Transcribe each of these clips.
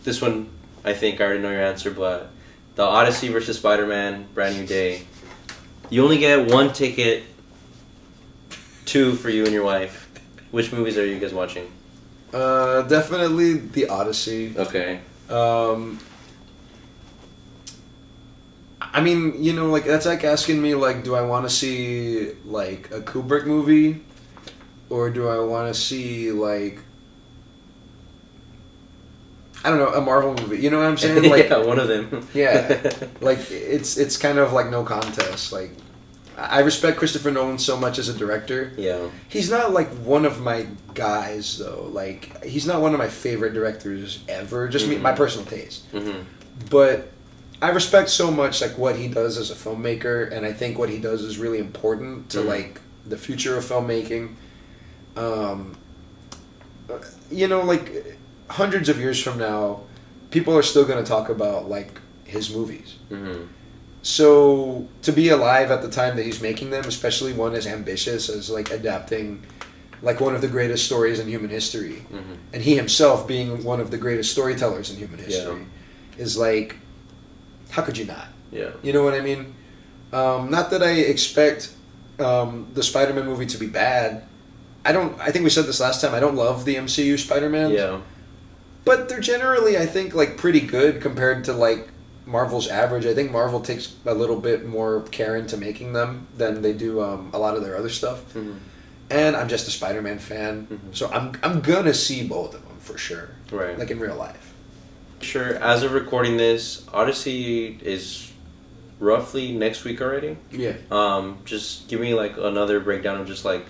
this one, I think I already know your answer, but the Odyssey versus Spider-Man, Brand New Day. You only get one ticket, two for you and your wife. Which movies are you guys watching? Definitely the Odyssey. Okay. I mean, you know, like that's like asking me, like, do I want to see like a Kubrick movie, or do I want to see like, I don't know, a Marvel movie? You know what I'm saying? Like, yeah, one of them. yeah, like it's kind of like no contest. Like, I respect Christopher Nolan so much as a director. Yeah. He's not like one of my guys though. Like, he's not one of my favorite directors ever. Just me, my personal taste. Mm-hmm. But I respect so much like what he does as a filmmaker, and I think what he does is really important to like the future of filmmaking. You know, like hundreds of years from now, people are still going to talk about like his movies. Mm-hmm. So to be alive at the time that he's making them, especially one as ambitious as like adapting like one of the greatest stories in human history, and he himself being one of the greatest storytellers in human history, is like, how could you not? Yeah. You know what I mean? Not that I expect the Spider-Man movie to be bad. I think we said this last time. I don't love the MCU Spider-Man. Yeah. But they're generally, I think, like pretty good compared to like Marvel's average. I think Marvel takes a little bit more care into making them than they do a lot of their other stuff. Mm-hmm. And I'm just a Spider-Man fan, so I'm gonna see both of them for sure. Right. Like in real life. Sure. As of recording this, Odyssey is roughly next week already. Yeah. Just give me like another breakdown of just like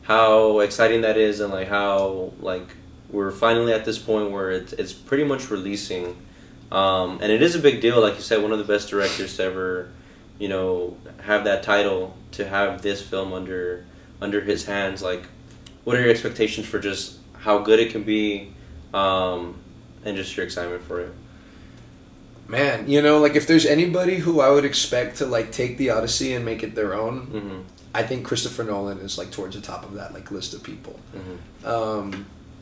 how exciting that is, and like how like we're finally at this point where it's pretty much releasing, and it is a big deal. Like you said, one of the best directors to ever, you know, have that title, to have this film under his hands. Like, what are your expectations for just how good it can be? And just your excitement for it. Man, you know, like if there's anybody who I would expect to like take the Odyssey and make it their own, I think Christopher Nolan is like towards the top of that like list of people.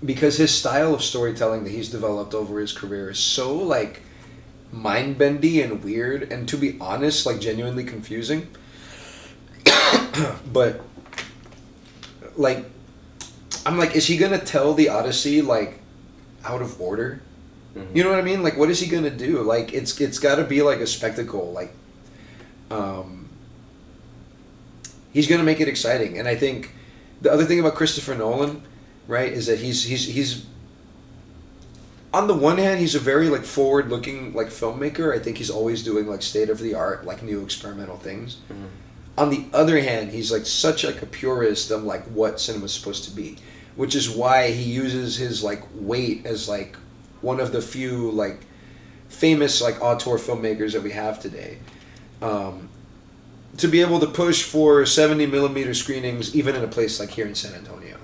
Because his style of storytelling that he's developed over his career is so like mind-bendy and weird, and to be honest, like genuinely confusing. But like, I'm like, is he gonna tell the Odyssey like out of order? You know what I mean? Like, what is he gonna do? Like, it's got to be like a spectacle. Like, he's gonna make it exciting. And I think the other thing about Christopher Nolan, right, is that he's on the one hand, he's a very like forward-looking like filmmaker. I think he's always doing like state-of-the-art like new experimental things. On the other hand, he's like such like a purist of like what cinema's supposed to be, which is why he uses his like weight as like one of the few like famous like auteur filmmakers that we have today, to be able to push for 70mm screenings even in a place like here in San Antonio,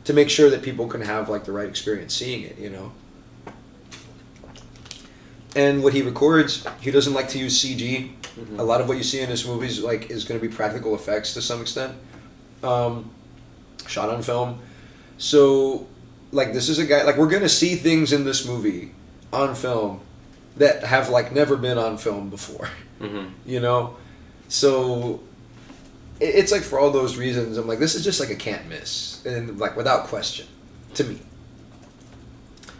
to make sure that people can have like the right experience seeing it, you know. And what he records, he doesn't like to use CG. A lot of what you see in his movies like is going to be practical effects to some extent, shot on film. So like, this is a guy, like, we're going to see things in this movie on film that have like never been on film before. You know, so it's like for all those reasons, I'm like, this is just like a can't miss, and like without question to me.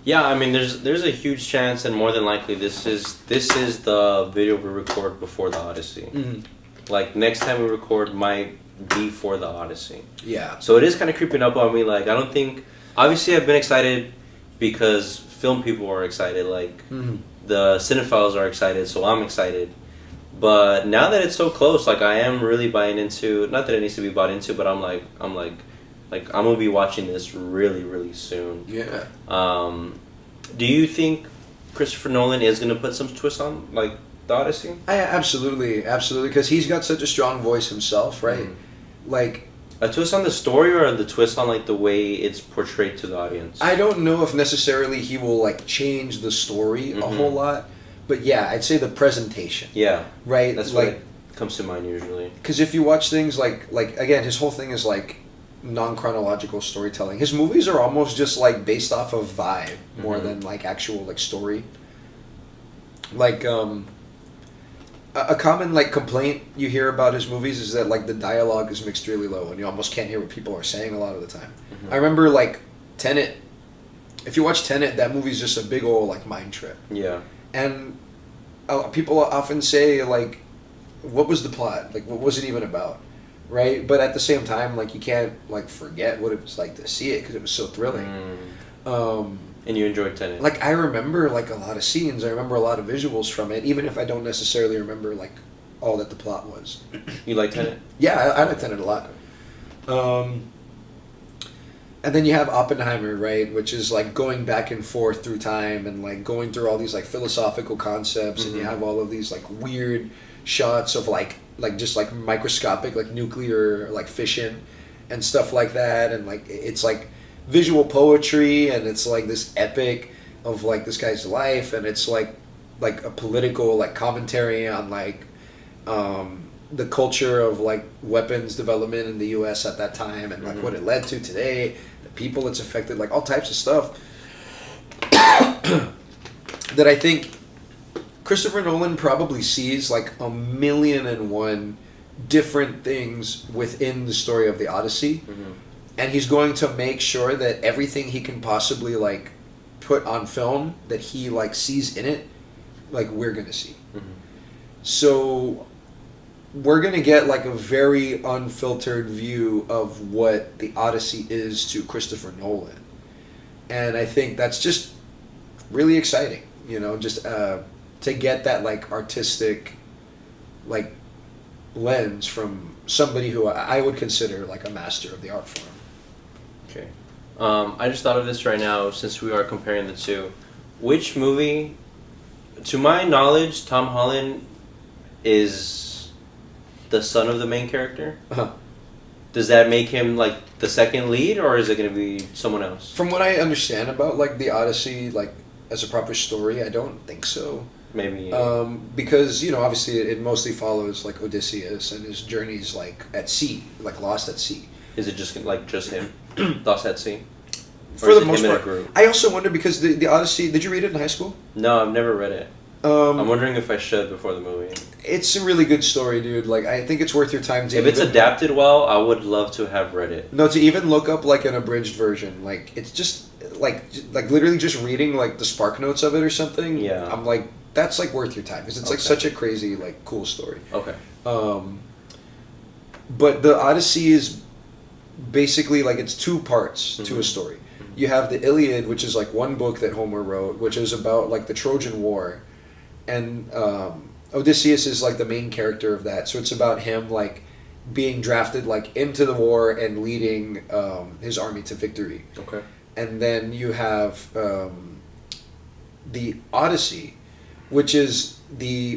Yeah, I mean, there's a huge chance, and more than likely, this is the video we record before the Odyssey. Like, next time we record might be for the Odyssey. Yeah. So it is kind of creeping up on me. Like, I don't think, obviously I've been excited because film people are excited. Like, the cinephiles are excited, so I'm excited. But now that it's so close, like, I am really buying into, not that it needs to be bought into, but I'm gonna be watching this really, really soon. Yeah. Do you think Christopher Nolan is gonna put some twist on like the Odyssey? Absolutely, because he's got such a strong voice himself, right? Like, a twist on the story, or the twist on like the way it's portrayed to the audience? I don't know if necessarily he will like change the story a whole lot, but yeah, I'd say the presentation. Yeah. Right. That's like, what comes to mind usually. Because if you watch things like again, his whole thing is like non-chronological storytelling. His movies are almost just like based off of vibe more than like actual like story. Like a common like complaint you hear about his movies is that like the dialogue is mixed really low and you almost can't hear what people are saying a lot of the time. I remember like Tenet. If you watch Tenet, that movie's just a big old like mind trip. Yeah. And people often say like, what was the plot? Like, what was it even about? Right? But at the same time, like, you can't like forget what it was like to see it because it was so thrilling. And you enjoyed Tenet. Like, I remember like a lot of scenes. I remember a lot of visuals from it, even if I don't necessarily remember like all that the plot was. You like Tenet? Yeah, I like Tenet a lot. And then you have Oppenheimer, right, which is like going back and forth through time and like going through all these like philosophical concepts, and you have all of these like weird shots of like just like microscopic like nuclear like fission and stuff like that, and like it's like visual poetry, and it's like this epic of like this guy's life, and it's like a political like commentary on like the culture of like weapons development in the U.S. at that time, and like what it led to today, the people it's affected, like all types of stuff that I think Christopher Nolan probably sees like 1,000,001 different things within the story of the Odyssey, and he's going to make sure that everything he can possibly like put on film that he like sees in it, like we're gonna see. So we're going to get like a very unfiltered view of what the Odyssey is to Christopher Nolan. And I think that's just really exciting, you know, just to get that like artistic like lens from somebody who I would consider like a master of the art form. Okay. I just thought of this right now since we are comparing the two. Which movie, to my knowledge, Tom Holland is the son of the main character? Does that make him like the second lead, or is it going to be someone else? From what I understand about like the Odyssey, like as a proper story, I don't think so. Maybe. Because you know, obviously, it mostly follows like Odysseus and his journeys like at sea, like lost at sea. Is it just him, lost at sea? For the most part. I also wonder because the Odyssey. Did you read it in high school? No, I've never read it. I'm wondering if I should before the movie. It's a really good story, dude. Like, I think it's worth your time to. If it's adapted well, I would love to have read it. No, to even look up like an abridged version, like it's just like literally just reading like the spark notes of it or something. Yeah, I'm like that's like worth your time because it's like such a crazy like cool story. Okay. But the Odyssey is basically like it's two parts to a story. You have the Iliad, which is like one book that Homer wrote, which is about like the Trojan War. And Odysseus is like the main character of that, so it's about him like being drafted like into the war and leading his army to victory. Okay. And then you have the Odyssey, which is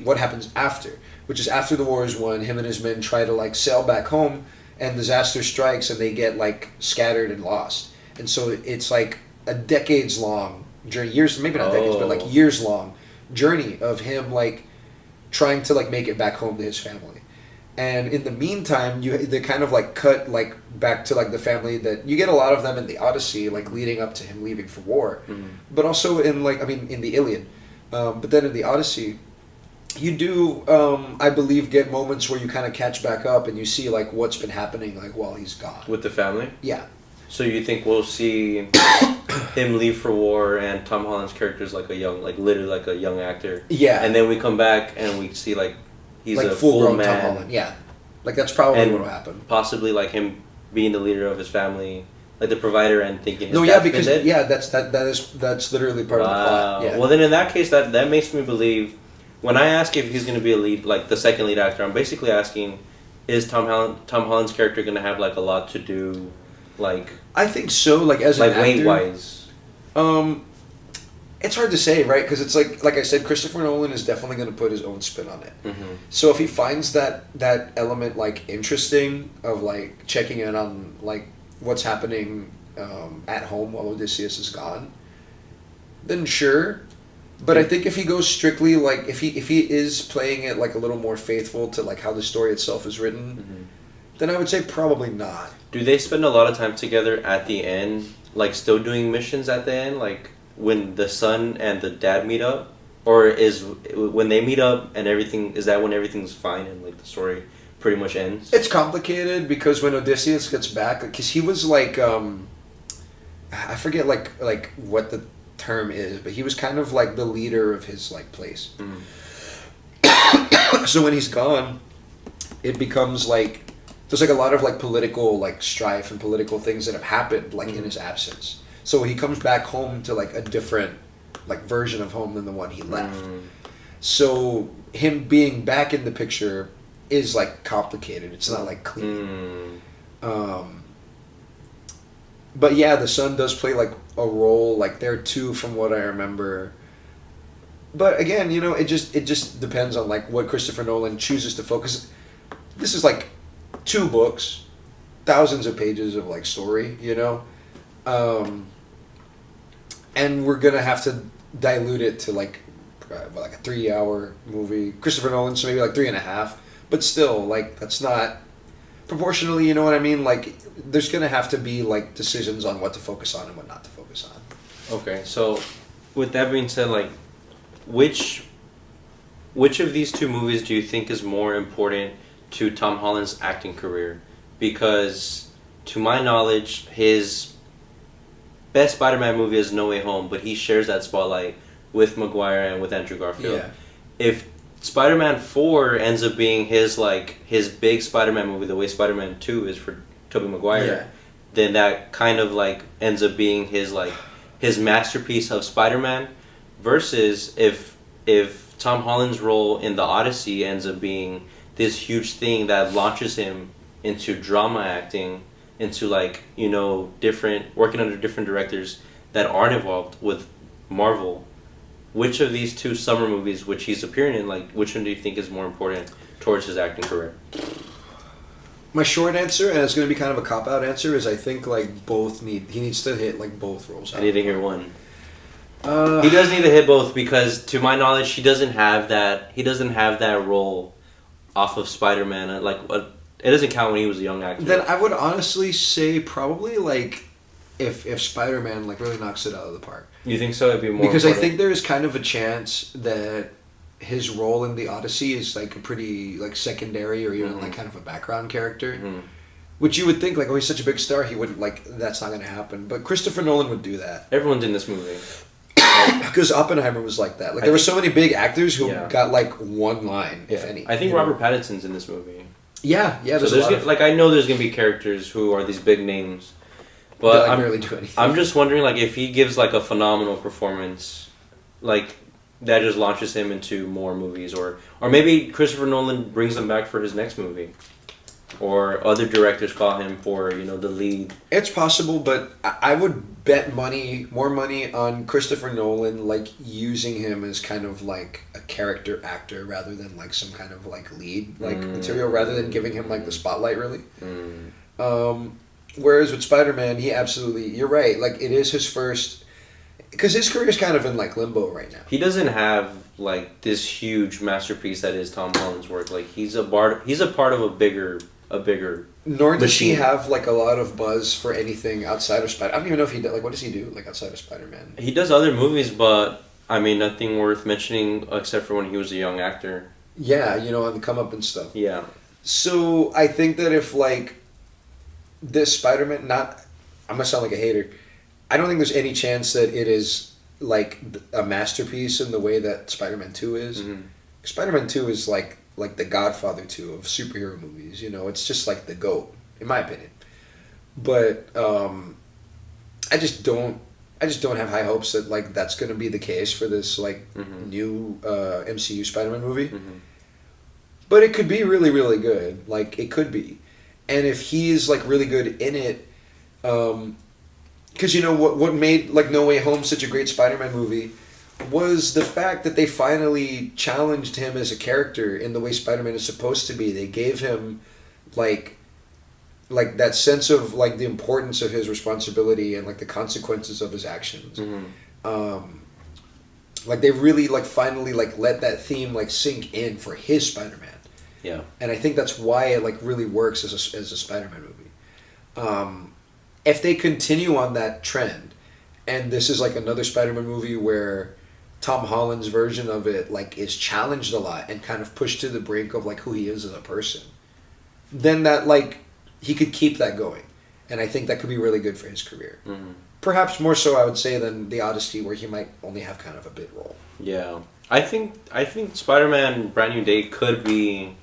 what happens after, which is after the war is won. Him and his men try to like sail back home, and disaster strikes, and they get like scattered and lost. And so it's like a decades long journey, years, maybe not decades, but like years long journey of him like trying to like make it back home to his family. And in the meantime, they kind of like cut like back to like the family that you get a lot of them in the Odyssey, like leading up to him leaving for war, but also in like in the Iliad, but then in the Odyssey, you do I believe get moments where you kind of catch back up and you see like what's been happening like while he's gone with the family. Yeah. So you think we'll see him leave for war and Tom Holland's character is like a young, like literally like a young actor. Yeah. And then we come back and we see like he's like a full man. Tom Holland. Yeah. Like that's probably what will happen. Possibly like him being the leader of his family, like the provider, and thinking his because dead. Yeah, that's literally part of the plot. Yeah. Well, then in that case, that makes me believe. When I ask if he's going to be a lead, like the second lead actor, I'm basically asking, is Tom Holland's character going to have like a lot to do, like? I think so. Like as an actor, weight wise. It's hard to say, right? Because it's like I said, Christopher Nolan is definitely going to put his own spin on it. So if he finds that element like interesting of like checking in on like what's happening at home while Odysseus is gone, then sure. But I think if he goes strictly like if he is playing it like a little more faithful to like how the story itself is written, then I would say probably not. Do they spend a lot of time together at the end, like still doing missions at the end, like when the son and the dad meet up, or is when they meet up and everything, is that when everything's fine and like the story pretty much ends? It's complicated because when Odysseus gets back, because he was like, I forget like what the term is, but he was kind of like the leader of his like place. So when he's gone, it becomes like there's like a lot of like political like strife and political things that have happened like in his absence. So he comes back home to like a different like version of home than the one he left. So him being back in the picture is like complicated. It's not like clean. But yeah, the son does play like a role like there too, from what I remember. But again, you know, it just depends on like what Christopher Nolan chooses to focus. This is like 2 books, thousands of pages of like story, you know, and we're gonna have to dilute it to like a 3-hour movie. Christopher Nolan, so maybe like 3.5, but still, like that's not proportionally, you know what I mean? Like there's gonna have to be like decisions on what to focus on and what not to focus on. Okay, so with that being said, like which of these 2 movies do you think is more important to Tom Holland's acting career? Because to my knowledge, his best Spider-Man movie is No Way Home, but he shares that spotlight with Maguire and with Andrew Garfield. Yeah. If Spider-Man 4 ends up being his big Spider-Man movie, the way Spider-Man 2 is for Tobey Maguire, then that kind of like ends up being his masterpiece of Spider-Man. Versus if Tom Holland's role in the Odyssey ends up being this huge thing that launches him into drama acting, into like, you know, working under different directors that aren't involved with Marvel. Which of these 2 summer movies which he's appearing in, like which one do you think is more important towards his acting career? My short answer, and it's going to be kind of a cop-out answer, is I think like he needs to hit like both roles out. I need to hear one. He does need to hit both because, to my knowledge, he doesn't have that role off of Spider-Man. Like, it doesn't count when he was a young actor. Then I would honestly say probably like if Spider-Man like really knocks it out of the park. You think so? It'd be more because important. I think there is kind of a chance that his role in the Odyssey is like a pretty like secondary or even like kind of a background character. Which you would think like, oh, he's such a big star, he wouldn't like that's not going to happen. But Christopher Nolan would do that. Everyone's in this movie. Because Oppenheimer was like that. Like there were so many big actors who got like one line, if any. I think Robert Pattinson's in this movie. Yeah. So I know there's gonna be characters who are these big names, but I barely do anything. I'm just wondering like if he gives like a phenomenal performance, like that just launches him into more movies, or maybe Christopher Nolan brings him back for his next movie. Or other directors call him for, you know, the lead. It's possible, but I would bet more money on Christopher Nolan, like, using him as kind of, like, a character actor rather than, like, some kind of, like, lead, like, material, rather than giving him, like, the spotlight, really. Whereas with Spider-Man, he absolutely, you're right, like, it is his first, because his career is kind of in, like, limbo right now. He doesn't have, like, this huge masterpiece that is Tom Holland's work. Like, he's a part of a bigger Nor does he have like a lot of buzz for anything outside of Spider. I don't even know if he does. Like, what does he do like outside of Spider-Man? He does other movies, but I mean nothing worth mentioning except for when he was a young actor. Yeah, you know, on the come up and stuff. Yeah. So I think that if like this Spider-Man, I'm gonna sound like a hater. I don't think there's any chance that it is like a masterpiece in the way that Spider-Man 2 is. Spider-Man 2 is like the Godfather 2 of superhero movies, you know, it's just like the GOAT, in my opinion. But I just don't have high hopes that like that's gonna be the case for this like new MCU Spider-Man movie. But it could be really, really good. Like it could be. And if he is like really good in it, because you know what made like No Way Home such a great Spider-Man movie was the fact that they finally challenged him as a character in the way Spider-Man is supposed to be. They gave him like that sense of like the importance of his responsibility and like the consequences of his actions. Like they really like finally like let that theme like sink in for his Spider-Man. Yeah. And I think that's why it like really works as a Spider-Man movie. If they continue on that trend, and this is like another Spider-Man movie where Tom Holland's version of it like is challenged a lot and kind of pushed to the brink of like who he is as a person, then that like he could keep that going, and I think that could be really good for his career. Mm-hmm. Perhaps more so, I would say, than the Odyssey, where he might only have kind of a bit role. Yeah, I think Spider-Man Brand New Day could be.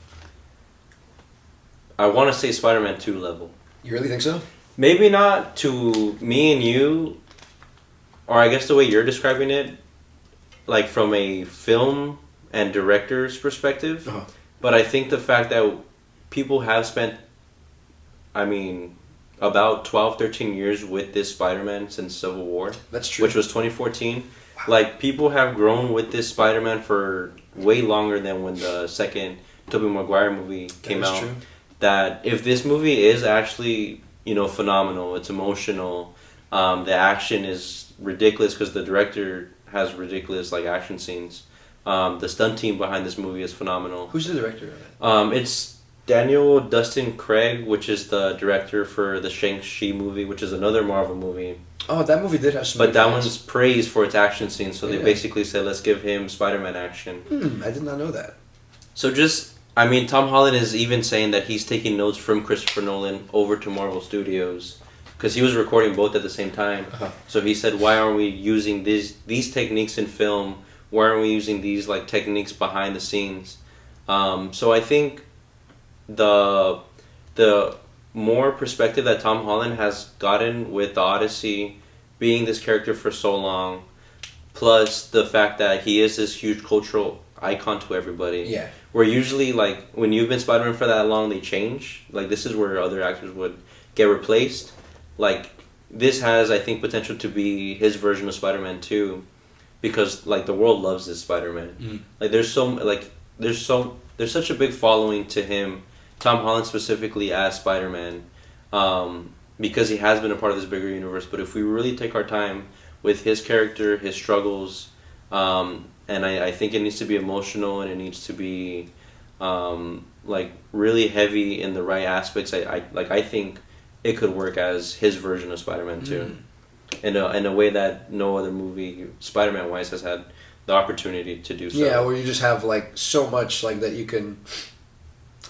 I want to say Spider-Man 2 level. You really think so? Maybe not to me and you, or I guess the way you're describing it, like from a film and director's perspective. Uh-huh. But I think the fact that people have spent, I mean, about 12, 13 years with this Spider-Man since Civil War. That's true. Which was 2014. Wow. Like, people have grown with this Spider-Man for way longer than when the second Tobey Maguire movie came out. True. That if this movie is actually, phenomenal, it's emotional, the action is ridiculous because the director has ridiculous, like, action scenes. The stunt team behind this movie is phenomenal. Who's the director of it? It's Daniel Dustin Craig, which is the director for the Shang-Chi movie, which is another Marvel movie. Oh, that movie did have some. But that one's praised for its action scenes, so Yeah. they basically said, let's give him Spider-Man action. I did not know that. So Tom Holland is even saying that he's taking notes from Christopher Nolan over to Marvel Studios, because he was recording both at the same time. Uh-huh. So he said, why aren't we using these techniques in film? Why aren't we using these like techniques behind the scenes? So I think the more perspective that Tom Holland has gotten with the Odyssey, being this character for so long, plus the fact that he is this huge cultural icon to everybody. Yeah. Where usually, like, when you've been Spider-Man for that long, they change. Like, this is where other actors would get replaced. Like, this has, I think, potential to be his version of Spider-Man 2, because, like, the world loves this Spider-Man. Like, there's such a big following to him, Tom Holland specifically as Spider-Man, because he has been a part of this bigger universe. But if we really take our time with his character, his struggles, and I think it needs to be emotional, and it needs to be like really heavy in the right aspects. I think it could work as his version of Spider-Man 2, in a way that no other movie Spider-Man wise has had the opportunity to do so. Yeah, where you just have like so much like that you can,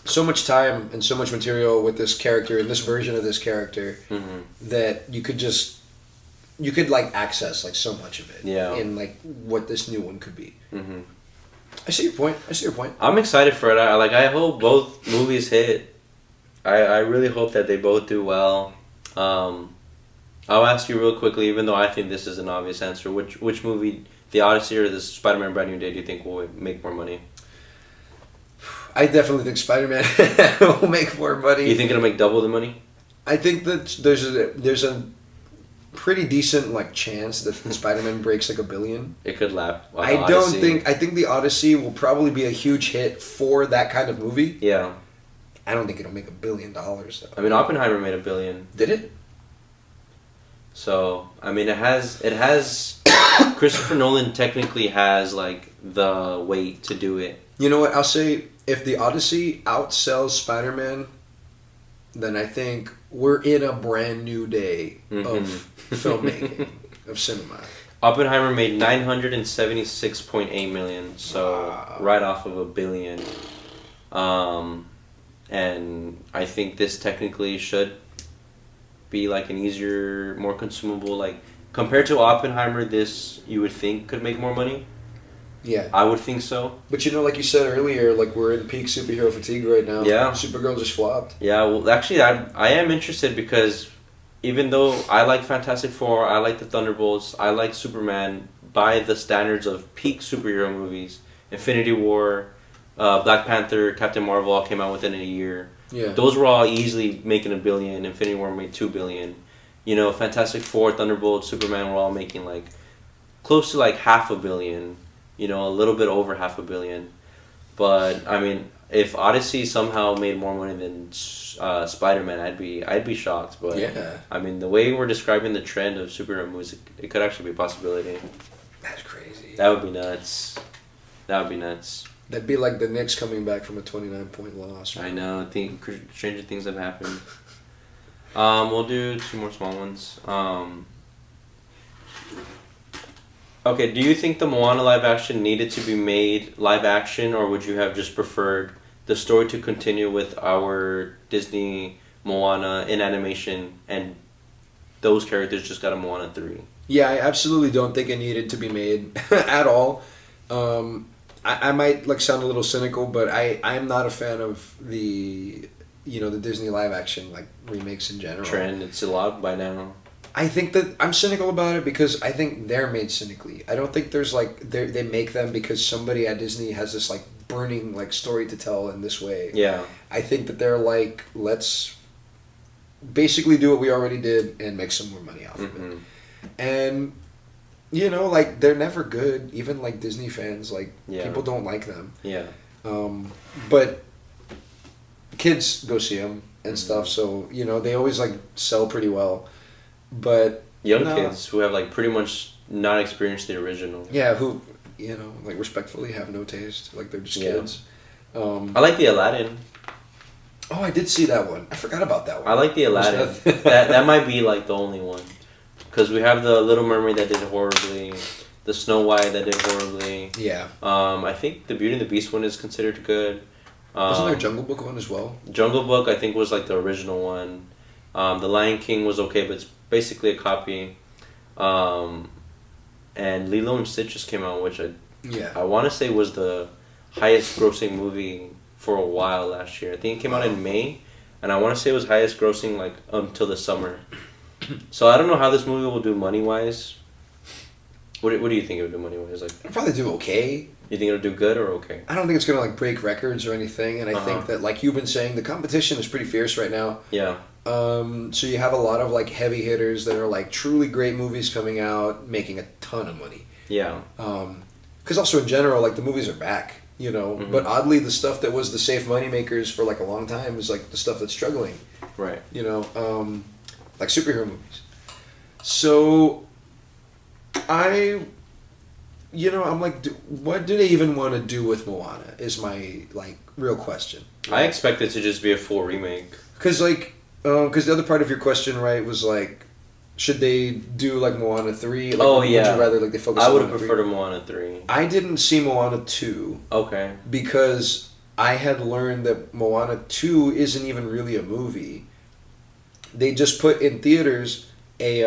so much time and so much material with this character and this version of this character that you could like access like so much of it. Yeah. In like what this new one could be. Mm-hmm. I see your point. I'm excited for it. I hope both movies hit. I really hope that they both do well. I'll ask you real quickly, even though I think this is an obvious answer, which movie, the Odyssey or the Spider-Man Brand New Day, do you think will make more money? I definitely think Spider-Man will make more money. You think it'll make double the money? I think that there's a pretty decent like chance that Spider-Man breaks like $1 billion. It could lap. I think the Odyssey will probably be a huge hit for that kind of movie. Yeah. I don't think it'll make $1 billion though. I mean, Oppenheimer made $1 billion. Did it? So I mean, it has. Christopher Nolan technically has like the weight to do it. You know what? I'll say if the Odyssey outsells Spider-Man, then I think we're in a brand new day of filmmaking, of cinema. Oppenheimer made $976.8 million, so right off of $1 billion. And I think this technically should be like an easier, more consumable, like compared to Oppenheimer, this you would think could make more money. Yeah. I would think so. But you know, like you said earlier, like we're in peak superhero fatigue right now. Yeah. Supergirl just flopped. Yeah, well, actually, I am interested because even though I like Fantastic Four, I like the Thunderbolts, I like Superman by the standards of peak superhero movies, Infinity War, Black Panther, Captain Marvel all came out within a year. Yeah. Those were all easily making $1 billion. Infinity War made $2 billion. You know, Fantastic Four, Thunderbolts, Superman were all making like close to like $500 million. You know, a little bit over $500 million. But I mean, if Odyssey somehow made more money than Spider-Man, I'd be shocked. But yeah. I mean, the way we're describing the trend of superhero movies, it could actually be a possibility. That's crazy. That would be nuts. That would be nuts. That'd be like the Knicks coming back from a 29-point loss. I know. I think stranger things have happened. We'll do 2 more small ones. Okay, do you think the Moana live action needed to be made live action, or would you have just preferred the story to continue with our Disney Moana in animation and those characters just got a Moana 3? Yeah, I absolutely don't think it needed to be made at all. I might like sound a little cynical, but I'm not a fan of the the Disney live action like remakes in general. Trend, it's a lot by now. I think that I'm cynical about it because I think they're made cynically. I don't think there's like they make them because somebody at Disney has this like burning like story to tell in this way. Yeah. I think that they're like, let's basically do what we already did and make some more money off of it. And like they're never good. Even like Disney fans, like people don't like them. Yeah. But kids go see them and stuff, so they always like sell pretty well. But young kids who have like pretty much not experienced the original. Yeah, who like respectfully have no taste. Like they're just kids. I like the Aladdin. Oh, I did see that one. I forgot about that one. I like the Aladdin. that might be like the only one. Because we have the Little Mermaid that did horribly, the Snow White that did horribly. Yeah. I think the Beauty and the Beast one is considered good. Wasn't there a Jungle Book one as well? Jungle Book I think was like the original one. The Lion King was okay, but it's basically a copy. And Lilo and Stitch just came out, which I want to say was the highest grossing movie for a while last year. I think it came out in May, and I want to say it was highest grossing like until the summer. So I don't know how this movie will do money wise. What do you think it would do money wise? Like it'll probably do okay. You think it'll do good or okay? I don't think it's gonna like break records or anything, and I think that like you've been saying, the competition is pretty fierce right now. Yeah. So you have a lot of like heavy hitters that are like truly great movies coming out, making a ton of money. Yeah. Because also in general, like the movies are back, But oddly, the stuff that was the safe money makers for like a long time is like the stuff that's struggling. Right. Like superhero movies. So, I'm like, what do they even want to do with Moana? Is my like real question. I expect it to just be a full remake. Because the other part of your question, right, was like, should they do like Moana 3? Like, would you rather like they focus? I would have preferred a Moana 3. I didn't see Moana 2. Okay. Because I had learned that Moana 2 isn't even really a movie. They just put in theaters a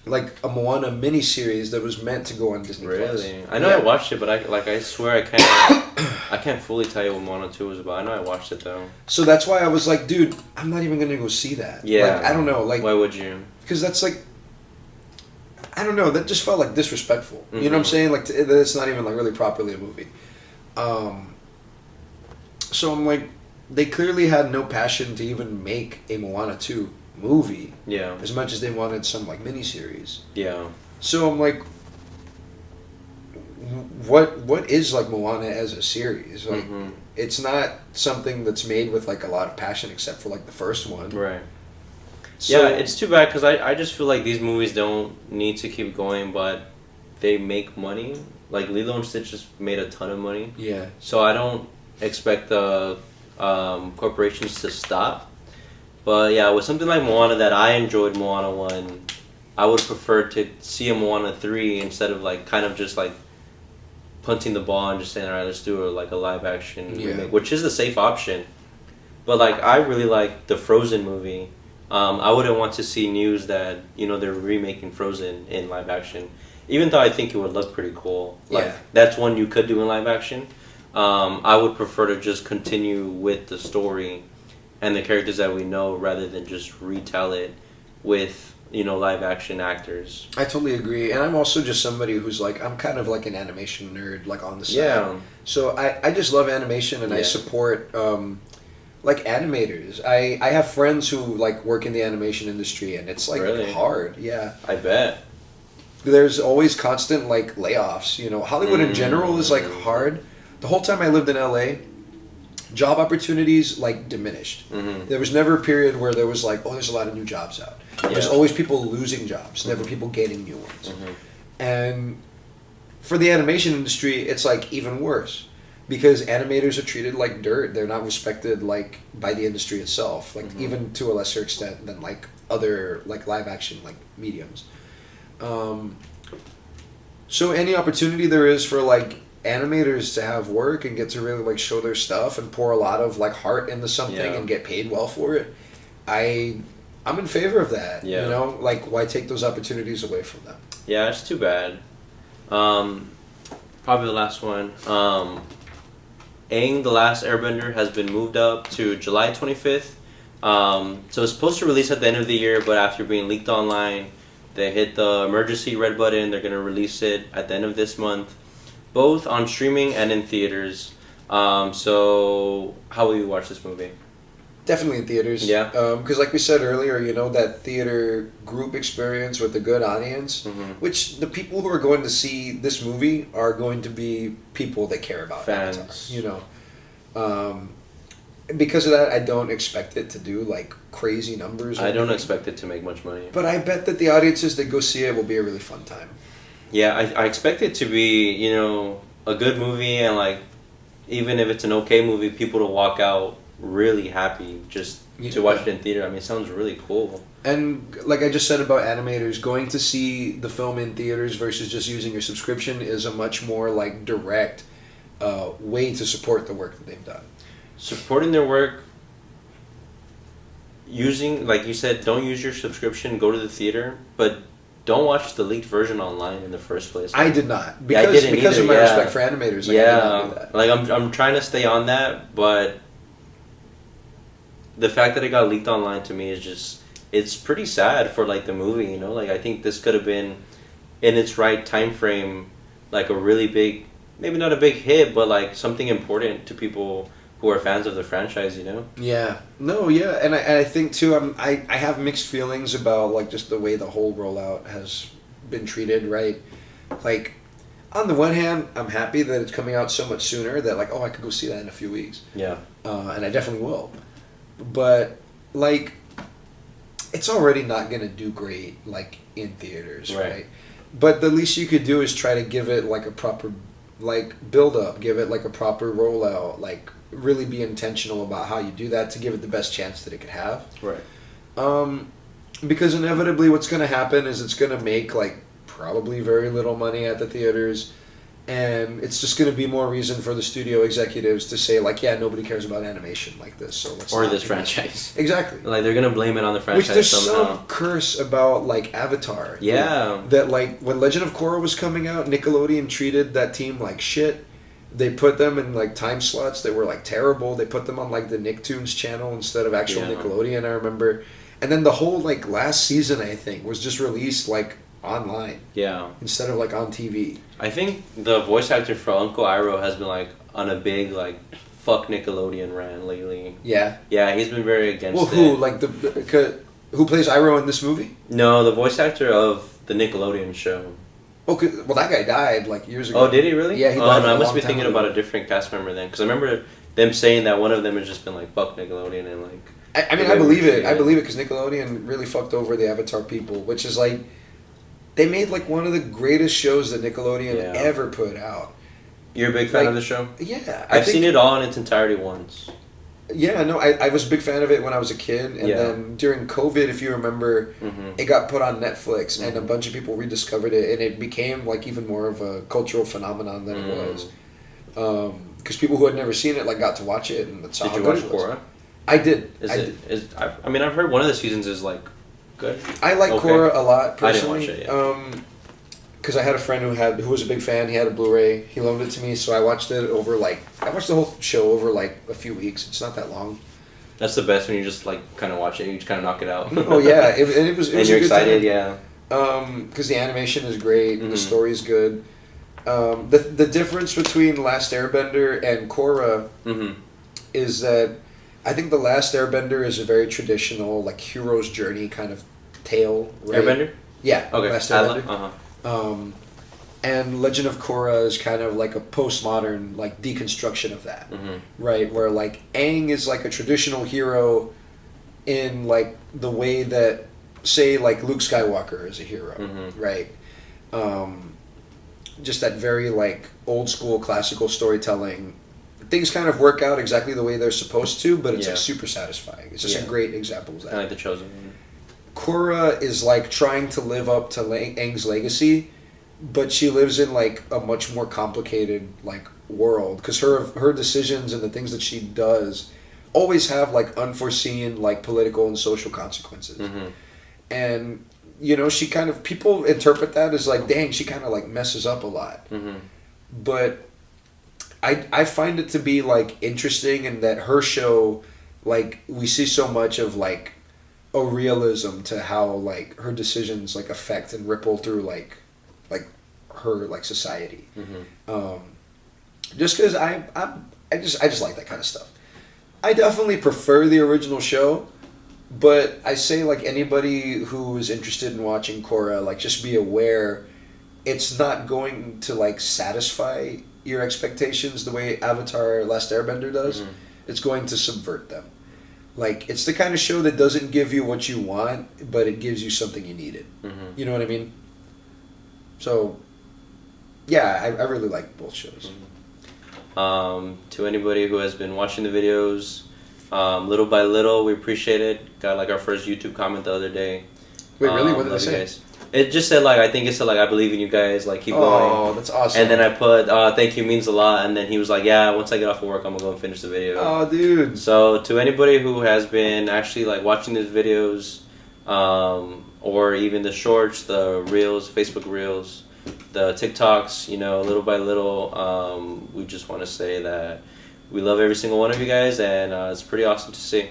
Moana miniseries that was meant to go on Disney Plus. Really? I know I watched it, but I swear I can't fully tell you what Moana 2 was about. I know I watched it though. So that's why I was like, dude, I'm not even gonna go see that. Yeah. Like, I don't know. Like, why would you? Because that's like, I don't know. That just felt like disrespectful. Mm-hmm. You know what I'm saying? Like it's not even like really properly a movie. So I'm like, they clearly had no passion to even make a Moana 2 movie. Yeah. As much as they wanted some like miniseries. Yeah. So I'm like, what is like Moana as a series? Like, it's not something that's made with like a lot of passion except for like the first one. Right. So, yeah, it's too bad because I just feel like these movies don't need to keep going, but they make money. Like Lilo and Stitch just made a ton of money. Yeah. So I don't expect the corporations to stop. But yeah, with something like Moana that I enjoyed Moana 1, I would prefer to see a Moana 3 instead of like kind of just like punting the ball and just saying, all right, let's do a live action remake, which is the safe option. But like I really like the Frozen movie. I wouldn't want to see news that they're remaking Frozen in live action, even though I think it would look pretty cool. Like that's one you could do in live action. I would prefer to just continue with the story and the characters that we know rather than just retell it with live action actors. I totally agree, and I'm also just somebody who's like, I'm kind of like an animation nerd, like on the side. Yeah. So I just love animation, and I support like animators. I have friends who like work in the animation industry, and it's like hard. Yeah. I bet. There's always constant like layoffs. Hollywood in general is like hard. The whole time I lived in LA, job opportunities like diminished. There was never a period where there was like, there's a lot of new jobs out. There's always people losing jobs, never people getting new ones. And for the animation industry, it's like even worse because animators are treated like dirt. They're not respected like by the industry itself, like even to a lesser extent than like other like live action like mediums. So any opportunity there is for like animators to have work and get to really like show their stuff and pour a lot of like heart into something and get paid well for it, I'm in favor of that. Yeah. You know, like why take those opportunities away from them? Yeah, it's too bad. Probably the last one. Aang, The Last Airbender has been moved up to July 25th. So it's supposed to release at the end of the year, but after being leaked online, they hit the emergency red button. They're going to release it at the end of this month, both on streaming and in theaters. So how will you watch this movie? Definitely in theaters. Yeah. Because like we said earlier, you know, that theater group experience with a good audience, which the people who are going to see this movie are going to be people that care about fans. Avatar, you know. Because of that, I don't expect it to do like crazy numbers. I don't expect it to make much money. But I bet that the audiences that go see it will be a really fun time. Yeah, I expect it to be, you know, a good movie, and like even if it's an okay movie, people to walk out really happy just to watch it in theater. I mean, it sounds really cool. And like I just said about animators, going to see the film in theaters versus just using your subscription is a much more like direct way to support the work that they've done. Supporting their work, using, like you said, don't use your subscription, go to the theater, but don't watch the leaked version online in the first place. I did not. I didn't because either, of my respect for animators. Like, I did not do that. Like I'm trying to stay on that, but the fact that it got leaked online to me is just, it's pretty sad for like the movie, you know? Like I think this could have been in its right time frame, like a really big, maybe not a big hit, but like something important to people who are fans of the franchise, you know? Yeah. No, yeah. And I think too, I have mixed feelings about like just the way the whole rollout has been treated, right? Like on the one hand, I'm happy that it's coming out so much sooner that like, oh, I could go see that in a few weeks. Yeah. And I definitely will. But like, it's already not going to do great like in theaters, right? But the least you could do is try to give it like a proper like build up, give it like a proper rollout, like really be intentional about how you do that to give it the best chance that it could have. Right. Because inevitably what's going to happen is it's going to make like probably very little money at the theaters, and it's just going to be more reason for the studio executives to say like, yeah, nobody cares about animation like this, so let's or this franchise. Exactly. Like they're going to blame it on the franchise. Which there's somehow. some curse about like Avatar. Yeah. That like when Legend of Korra was coming out, Nickelodeon treated that team like shit. They put them in like time slots that were like terrible. They put them on like the Nicktoons channel instead of actual Nickelodeon, I remember. And then the whole like last season, I think, was just released like online. Yeah. Instead of like on TV. I think the voice actor for Uncle Iroh has been like on a big like fuck Nickelodeon rant lately. Yeah. Yeah, he's been very against it. Who? Like who plays Iroh in this movie? No, the voice actor of the Nickelodeon show. Oh, well, that guy died like years ago. Oh, did he really? Yeah, he died. No, I must be thinking about a different cast member then, because I remember them saying that one of them has just been like fuck Nickelodeon and like. I mean, I believe it. I believe it because Nickelodeon really fucked over the Avatar people, which is like, they made like one of the greatest shows that Nickelodeon ever put out. You're a big fan of the show? Yeah. I've seen it all in its entirety once. Yeah, no, I was a big fan of it when I was a kid, and then during COVID, if you remember, it got put on Netflix, and a bunch of people rediscovered it, and it became like even more of a cultural phenomenon than it was. Because people who had never seen it like got to watch it, and that's how good it was. Did you watch Korra? I did. I mean, I've heard one of the seasons is like good. I like Korra a lot personally. I didn't watch it yet. Because I had a friend who was a big fan. He had a Blu-ray. He loaned it to me, so I watched it over I watched the whole show over like a few weeks. It's not that long. That's the best when you just like kind of watch it. You just kind of knock it out. Oh yeah, it was. And you're excited, yeah. Because the animation is great, the story is good. The difference between Last Airbender and Korra is that I think the Last Airbender is a very traditional like hero's journey kind of tale. Right? Airbender. Yeah. Okay. Last Airbender. And Legend of Korra is kind of like a postmodern like deconstruction of that, right? Where like Aang is like a traditional hero in like the way that say like Luke Skywalker is a hero, right? Just that very like old school classical storytelling things kind of work out exactly the way they're supposed to, but it's Yeah. like super satisfying. It's just Yeah. a great example of Kind of that. like the Chosen One. Korra is like trying to live up to Aang's legacy, but she lives in like a much more complicated like world because her decisions and the things that she does always have like unforeseen like political and social consequences. Mm-hmm. And she kind of, people interpret that as like, dang, she kind of like messes up a lot. Mm-hmm. But I find it to be like interesting in that her show, like, we see so much of like a realism to how like her decisions like affect and ripple through like her like society. Mm-hmm. Just because I just like that kind of stuff. I definitely prefer the original show, but I say like anybody who is interested in watching Korra, like just be aware, it's not going to like satisfy your expectations the way Avatar: Last Airbender does. Mm-hmm. It's going to subvert them. Like, it's the kind of show that doesn't give you what you want, but it gives you something you needed. Mm-hmm. You know what I mean? So, yeah, I really like both shows. To anybody who has been watching the videos, little by little, we appreciate it. Got like our first YouTube comment the other day. Wait, really? What did I love you say? guys. It just said like, I think it said like, I believe in you guys, like keep going. Oh, that's awesome. And then I put, thank you means a lot. And then he was like, yeah, once I get off of work, I'm gonna go and finish the video. Oh, dude. So to anybody who has been actually like watching these videos, or even the shorts, the reels, Facebook reels, the TikToks, little by little, we just want to say that we love every single one of you guys, and it's pretty awesome to see.